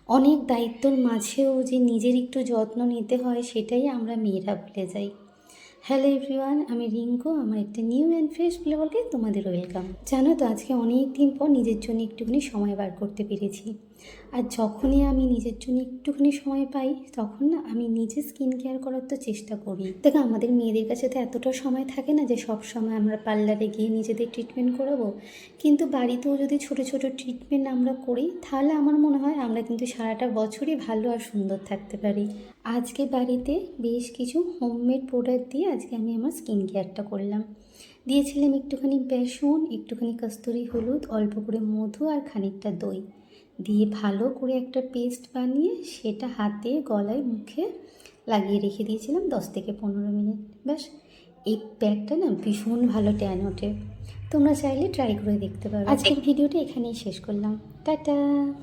অনেক দায়িত্বর মাঝেও যে নিজের একটু যত্ন নিতে হয় সেটাই আমরা মেয়েরা ভুলে যাই। হ্যালো এভরিওয়ান, আমি রিঙ্কু। আমার একটা নিউ অ্যান্ড ফ্রেশ ব্লগে তোমাদের ওয়েলকাম। জানো তো, আজকে অনেক দিন পর নিজের জন্য একটুখানি সময় বার করতে পেরেছি। আর যখনই আমি নিজের জন্য একটুখানি সময় পাই তখন না আমি নিজে স্কিন কেয়ার করার তো চেষ্টা করি। দেখো, আমাদের মেয়েদের কাছে তো এতটা সময় থাকে না যে সব সময় আমরা পার্লারে গিয়ে নিজেদের ট্রিটমেন্ট করাবো। কিন্তু বাড়িতেও যদি ছোট ছোট ট্রিটমেন্ট আমরা করি তাহলে আমার মনে হয় আমরা কিন্তু সারাটা বছরই ভালো আর সুন্দর থাকতে পারি। আজকে বাড়িতে বেশ কিছু হোমমেড প্রোডাক্ট দিয়ে আজকে আমি আমার স্কিন কেয়ারটা করলাম। দিয়েছিলাম একটুখানি বেসন, একটুখানি কস্তুরি হলুদ, অল্প করে মধু আর খানিকটা দই দিয়ে ভালো করে একটা পেস্ট বানিয়ে সেটা হাতে, গলায়, মুখে লাগিয়ে রেখে দিয়েছিলাম 10 থেকে 15 মিনিট। ব্যাস, এই প্যাকটা না ভীষণ ভালো ট্যান ওঠে। তোমরা চাইলে ট্রাই করে দেখতে পারো। আজকের ভিডিওটা এখানেই শেষ করলাম। টাটা।